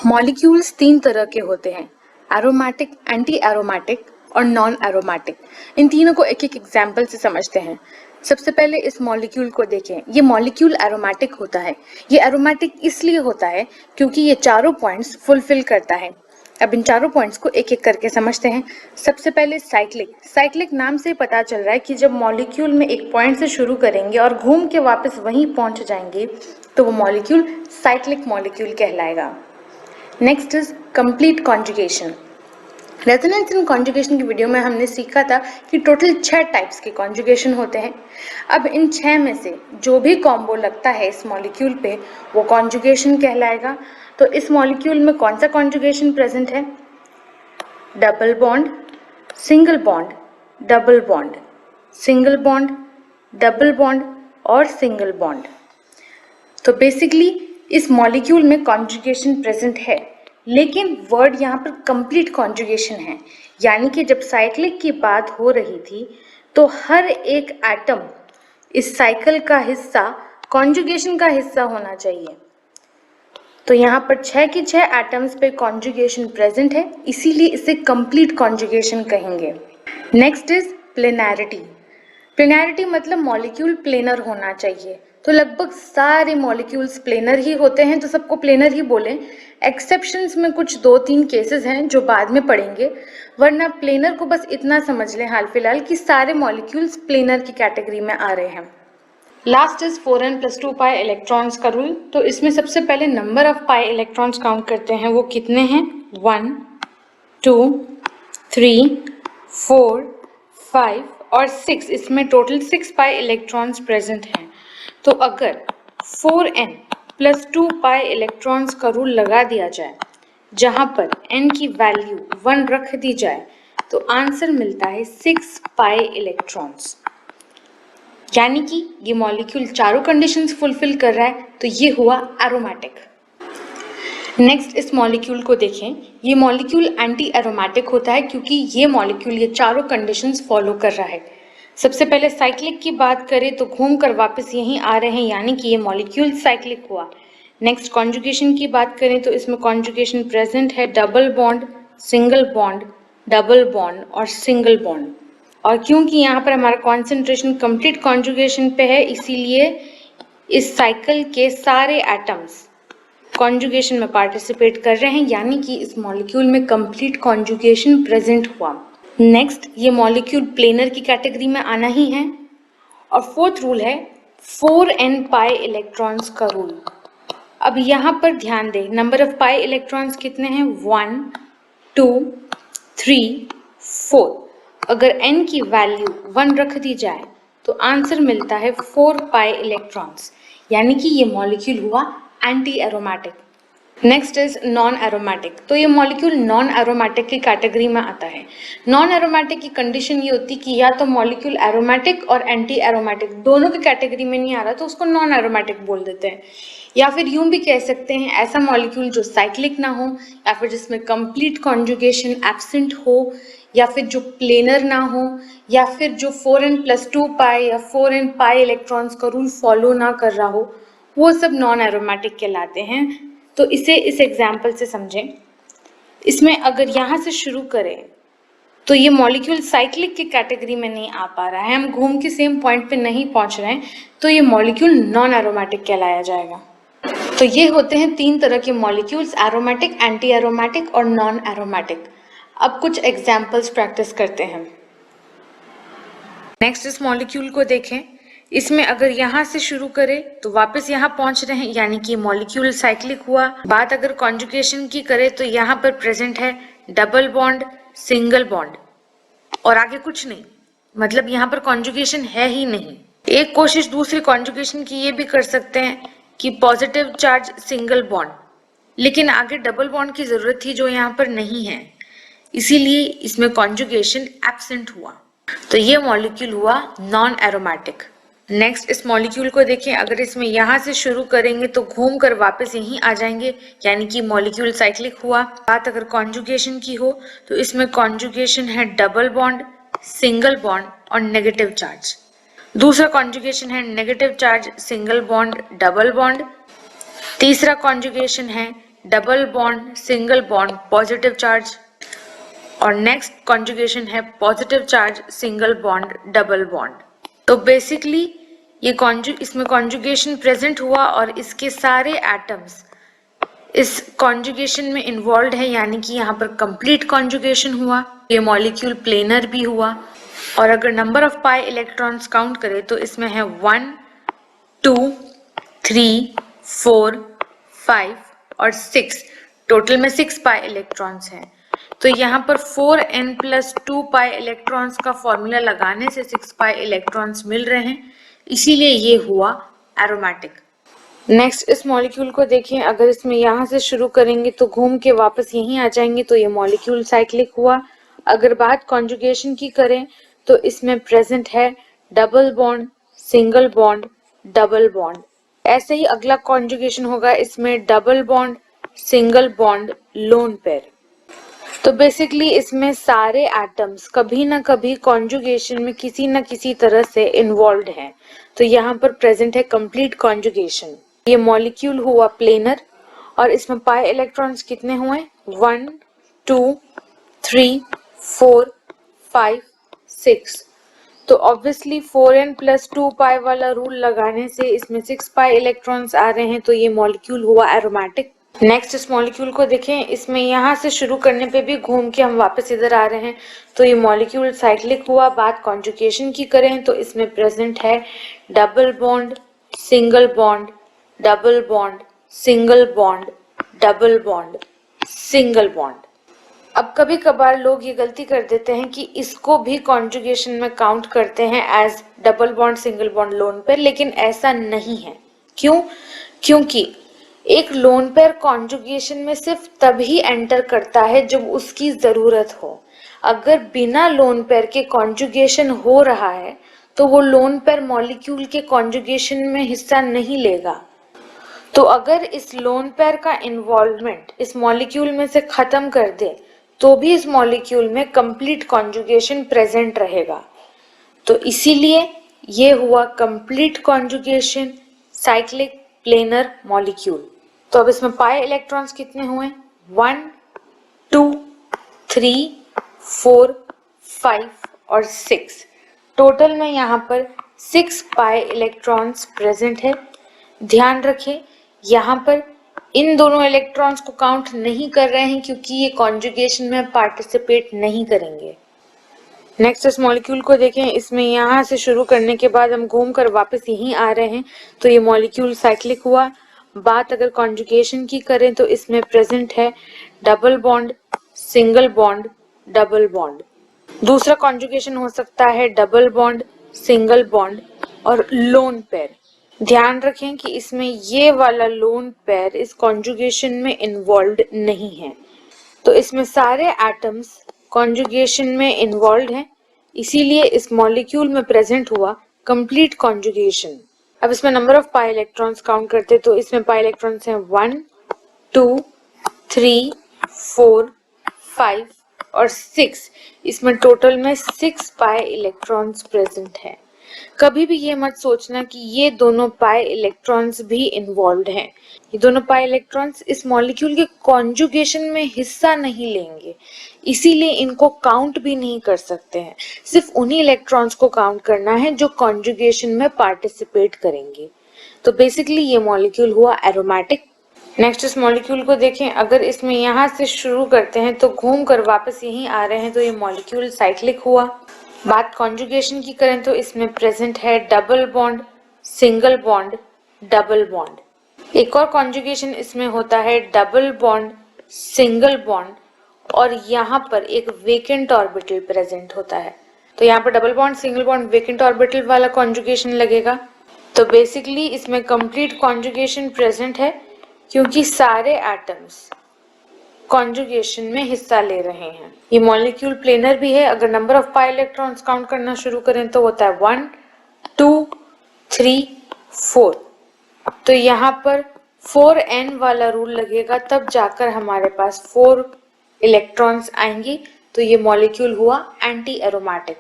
Molecules तीन तरह के होते हैं, एरोमेटिक, एंटी एरोमेटिक और नॉन एरोमेटिक। इन तीनों को एक एक एग्जाम्पल से समझते हैं। सबसे पहले इस मॉलिक्यूल को देखें। ये मॉलिक्यूल एरोमेटिक होता है। ये एरोमेटिक इसलिए होता है क्योंकि ये चारों पॉइंट्स फुलफिल करता है। अब इन चारों पॉइंट्स को एक एक करके समझते हैं। सबसे पहले साइक्लिक। साइक्लिक नाम से पता चल रहा है कि जब मॉलिक्यूल में एक पॉइंट से शुरू करेंगे और घूम के वापस वहीं पहुंच जाएंगे तो वो मॉलिक्यूल साइक्लिक मॉलिक्यूल कहलाएगा। Next is complete conjugation. Resonance and conjugation की वीडियो में हमने सीखा था कि टोटल 6 टाइप्स के कॉन्जुगेशन होते हैं। अब इन 6 में से जो भी कॉम्बो लगता है इस मॉलिक्यूल पे वो कॉन्जुगेशन कहलाएगा। तो इस मॉलिक्यूल में कौन सा कॉन्जुगेशन प्रेजेंट है? Double bond, single bond, double bond, single bond, double bond और सिंगल बॉन्ड। तो बेसिकली इस मॉलिक्यूल में कॉन्जुगेशन प्रेजेंट है, लेकिन वर्ड यहाँ पर कंप्लीट कॉन्जुगेशन है। यानी कि जब साइक्लिक की बात हो रही थी तो हर एक एटम इस साइकिल का हिस्सा, कॉन्जुगेशन का हिस्सा होना चाहिए। तो यहाँ पर 6 की 6 एटम्स पे कॉन्जुगेशन प्रेजेंट है, इसीलिए इसे कंप्लीट कॉन्जुगेशन कहेंगे। Next is planarity. प्लेनैरिटी मतलब मॉलिक्यूल प्लेनर होना चाहिए। तो लगभग सारे मॉलिक्यूल्स प्लेनर ही होते हैं, तो सबको प्लेनर ही बोलें। एक्सेप्शंस में कुछ 2-3 केसेस हैं जो बाद में पढ़ेंगे, वरना प्लेनर को बस इतना समझ लें हाल फिलहाल कि सारे मॉलिक्यूल्स प्लेनर की कैटेगरी में आ रहे हैं। Last is 4n+2 pi electrons का रूल। तो इसमें सबसे पहले number of pi electrons count करते हैं। वो कितने हैं? 1, 2, 3, 4, 5 और 6। इसमें टोटल 6 पाई इलेक्ट्रॉन्स प्रेजेंट हैं। तो अगर 4n+2 पाई इलेक्ट्रॉन्स का रूल लगा दिया जाए, जहां पर n की वैल्यू 1 रख दी जाए, तो आंसर मिलता है 6 पाई इलेक्ट्रॉन्स। यानी कि ये मॉलिक्यूल चारों कंडीशंस फुलफिल कर रहा है, तो ये हुआ एरोमेटिक। नेक्स्ट इस मॉलिक्यूल को देखें। ये मॉलिक्यूल एंटी एरोमेटिक होता है क्योंकि ये मॉलिक्यूल ये चारों कंडीशंस फॉलो कर रहा है। सबसे पहले साइक्लिक की बात करें तो घूम कर वापस यहीं आ रहे हैं, यानी कि ये मॉलिक्यूल साइक्लिक हुआ। नेक्स्ट कॉन्जुगेशन की बात करें तो इसमें कॉन्जुगेशन प्रेजेंट है, double bond, single bond, double bond और सिंगल बॉन्ड। और क्योंकि यहाँ पर हमारा कॉन्सेंट्रेशन कंप्लीट कॉन्जुगेशन पे है, इसीलिए इस साइकिल के सारे एटम्स कॉन्जुगेशन में पार्टिसिपेट कर रहे हैं, यानी कि इस मॉलिक्यूल में कंप्लीट कॉन्जुगेशन प्रेजेंट हुआ। नेक्स्ट ये मॉलिक्यूल प्लेनर की कैटेगरी में आना ही है। और फोर्थ रूल है 4n पाई इलेक्ट्रॉन्स का रूल। अब यहाँ पर ध्यान दें, नंबर ऑफ पाई इलेक्ट्रॉन्स कितने हैं? 1, 2, 3, 4। अगर n की वैल्यू 1 रख दी जाए तो आंसर मिलता है 4 पाई इलेक्ट्रॉन्स, यानी कि ये मॉलिक्यूल हुआ anti aromatic. Next is non aromatic. तो ये मॉलिक्यूल नॉन एरोमेटिक की कैटेगरी में आता है। नॉन एरोमेटिक की कंडीशन ये होती है कि या तो मॉलिक्यूल एरोमेटिक और एंटी एरोमेटिक दोनों की कैटेगरी में नहीं आ रहा, तो उसको नॉन एरोमेटिक बोल देते हैं। या फिर यूं भी कह सकते हैं ऐसा मॉलिक्यूल जो साइक्लिक ना हो, या फिर जिसमें कंप्लीट कॉन्जुगेशन एब्सेंट हो, या फिर जो प्लेनर ना हो, या फिर जो 4n+2 पाई या 4n पाई इलेक्ट्रॉन्स का रूल फॉलो ना कर रहा हो, वो सब नॉन एरोमेटिक कहलाते हैं। तो इसे इस एग्जाम्पल से समझें। इसमें अगर यहाँ से शुरू करें तो ये मॉलिक्यूल साइक्लिक की कैटेगरी में नहीं आ पा रहा है, हम घूम के सेम पॉइंट पे नहीं पहुंच रहे हैं, तो ये मॉलिक्यूल नॉन एरोमेटिक कहलाया जाएगा। तो ये होते हैं 3 तरह के मॉलिक्यूल्स, एरोमेटिक, एंटी एरोमेटिक और नॉन एरोमेटिक। अब कुछ एग्जाम्पल्स प्रैक्टिस करते हैं। नेक्स्ट इस मॉलिक्यूल को देखें। इसमें अगर यहाँ से शुरू करें तो वापस यहाँ पहुंच रहे हैं, यानी कि मॉलिक्यूल साइक्लिक हुआ। बात अगर कॉन्जुगेशन की करें तो यहाँ पर प्रेजेंट है डबल बॉन्ड, सिंगल बॉन्ड और आगे कुछ नहीं, मतलब यहाँ पर कॉन्जुगेशन है ही नहीं। एक कोशिश दूसरी कॉन्जुगेशन की ये भी कर सकते हैं कि पॉजिटिव चार्ज सिंगल बॉन्ड, लेकिन आगे डबल बॉन्ड की जरूरत थी जो यहाँ पर नहीं है, इसीलिए इसमें कॉन्जुगेशन एब्सेंट हुआ। तो ये मॉलिक्यूल हुआ नॉन एरोमेटिक। नेक्स्ट इस मॉलिक्यूल को देखें। अगर इसमें यहाँ से शुरू करेंगे तो घूम कर वापस यहीं आ जाएंगे, यानी कि मॉलिक्यूल साइक्लिक हुआ। बात अगर कॉन्जुगेशन की हो तो इसमें कॉन्जुगेशन है डबल बॉन्ड, सिंगल बॉन्ड और नेगेटिव चार्ज। दूसरा कॉन्जुगेशन है negative charge, single bond, double bond. तीसरा कॉन्जुगेशन है double bond, single bond, positive charge, और नेक्स्ट कॉन्जुगेशन है positive charge, single bond, double bond. तो बेसिकली ये इसमें कॉन्जुगेशन प्रेजेंट हुआ और इसके सारे एटम्स इस कॉन्जुगेशन में इन्वॉल्व है, यानी कि यहाँ पर कंप्लीट कॉन्जुगेशन हुआ। ये मॉलिक्यूल प्लेनर भी हुआ। और अगर number of pi electrons count करें तो इसमें है 1, 2, 3, 4, 5 और 6। टोटल में 6 पाई इलेक्ट्रॉन्स हैं। तो यहाँ पर 4n + 2 पाई इलेक्ट्रॉन्स का फॉर्मूला लगाने से 6 पाई इलेक्ट्रॉन्स मिल रहे हैं, इसीलिए ये हुआ एरोमेटिक। नेक्स्ट इस मॉलिक्यूल को देखें, अगर इसमें यहाँ से शुरू करेंगे तो घूम के वापस यहीं आ जाएंगे, तो ये मॉलिक्यूल साइक्लिक हुआ। अगर बात कॉन्जुगेशन की करें तो इसमें प्रेजेंट है double bond, single bond, double bond. ऐसे ही अगला कॉन्जुगेशन होगा इसमें double bond, single bond, lone pair. तो बेसिकली इसमें सारे एटम्स कभी ना कभी कॉन्जुगेशन में किसी न किसी तरह से इन्वॉल्व हैं। तो यहाँ पर प्रेजेंट है कंप्लीट कॉन्जुगेशन। ये मॉलिक्यूल हुआ प्लेनर और इसमें पाई इलेक्ट्रॉन्स कितने हुए? 1, 2, 3, 4, 5, 6। तो ऑब्वियसली 4n + 2 पाई वाला रूल लगाने से इसमें 6 पाई इलेक्ट्रॉन्स आ रहे हैं, तो ये मॉलिक्यूल हुआ एरोमेटिक। नेक्स्ट इस मॉलिक्यूल को देखें, इसमें यहाँ से शुरू करने पे भी घूम के हम वापस इधर आ रहे हैं, तो ये मॉलिक्यूल साइक्लिक हुआ। बात कॉन्जुगेशन की करें तो इसमें प्रेजेंट है double bond, single bond, double bond, single bond, double bond, single bond. अब कभी कभार लोग ये गलती कर देते हैं कि इसको भी कॉन्जुगेशन में काउंट करते हैं as double bond, single bond, lone pair, लेकिन ऐसा नहीं है। क्यों? क्योंकि एक लोन पेयर कॉन्जुगेशन में सिर्फ तभी एंटर करता है जब उसकी जरूरत हो। अगर बिना लोन पेयर के कॉन्जुगेशन हो रहा है तो वो लोन पेयर मॉलिक्यूल के कॉन्जुगेशन में हिस्सा नहीं लेगा। तो अगर इस लोन पेयर का इन्वॉल्वमेंट इस मॉलिक्यूल में से खत्म कर दे तो भी इस मॉलिक्यूल में कंप्लीट कॉन्जुगेशन प्रेजेंट रहेगा। तो इसीलिए ये हुआ complete conjugation cyclic planar molecule. तो अब इसमें पाई इलेक्ट्रॉन्स कितने हुए? 1, 2, 3, 4, 5 और 6। टोटल में यहाँ पर 6 पाई इलेक्ट्रॉन्स प्रेजेंट है। ध्यान रखें, यहाँ पर इन दोनों इलेक्ट्रॉन्स को काउंट नहीं कर रहे हैं क्योंकि ये कॉन्जुगेशन में पार्टिसिपेट नहीं करेंगे। नेक्स्ट इस मॉलिक्यूल को देखें, इसमें यहाँ से शुरू करने के बाद हम घूम कर वापस यहीं आ रहे हैं, तो ये मॉलिक्यूल साइक्लिक हुआ। बात अगर कॉन्जुगेशन की करें तो इसमें प्रेजेंट है double bond, single bond, double bond. दूसरा कॉन्जुगेशन हो सकता है डबल बॉन्ड, सिंगल बॉन्ड और लोन पेयर। ध्यान रखें कि इसमें ये वाला लोन पेयर इस कॉन्जुगेशन में इन्वॉल्व नहीं है। तो इसमें सारे एटम्स कॉन्जुगेशन में इन्वॉल्व हैं, इसीलिए इस मॉलिक्यूल में प्रेजेंट हुआ कंप्लीट कॉन्जुगेशन। अब इसमें number of pi electrons count करते तो इसमें पाई इलेक्ट्रॉन्स हैं 1, 2, 3, 4, 5 और 6। इसमें टोटल में 6 पाई इलेक्ट्रॉन्स प्रेजेंट है। कभी भी ये मत सोचना कि ये दोनों पाई इलेक्ट्रॉन्स भी इन्वॉल्व हैं। ये दोनों पाई इलेक्ट्रॉन्स इस मॉलिक्यूल के कॉन्जुगेशन में हिस्सा नहीं लेंगे, इसीलिए इनको काउंट भी नहीं कर सकते हैं। सिर्फ उन्हीं इलेक्ट्रॉन्स को काउंट करना है जो कॉन्जुगेशन में पार्टिसिपेट करेंगे। तो बेसिकली ये मॉलिक्यूल हुआ एरोमेटिक। नेक्स्ट इस मॉलिक्यूल को देखें, अगर इसमें यहाँ से शुरू करते हैं तो घूम कर वापस यहीं आ रहे हैं, तो ये मॉलिक्यूल साइक्लिक हुआ। बात कॉन्जुगेशन की करें तो इसमें प्रेजेंट है double bond, single bond, double bond. एक और कॉन्जुगेशन इसमें होता है डबल बॉन्ड, सिंगल बॉन्ड और यहाँ पर एक वेकेंट ऑर्बिटल प्रेजेंट होता है। तो यहाँ पर double bond, single bond, vacant orbital वाला कॉन्जुगेशन लगेगा। तो बेसिकली इसमें कंप्लीट कॉन्जुगेशन प्रेजेंट है क्योंकि सारे एटम्स कॉन्जुगेशन में हिस्सा ले रहे हैं। ये मॉलिक्यूल प्लेनर भी है। अगर number of pi electrons count करना शुरू करें तो होता है 1, 2, 3, 4। तो यहाँ पर 4n वाला रूल लगेगा, तब जाकर हमारे पास 4 इलेक्ट्रॉन्स आएंगी। तो ये मॉलिक्यूल हुआ एंटी एरोमेटिक।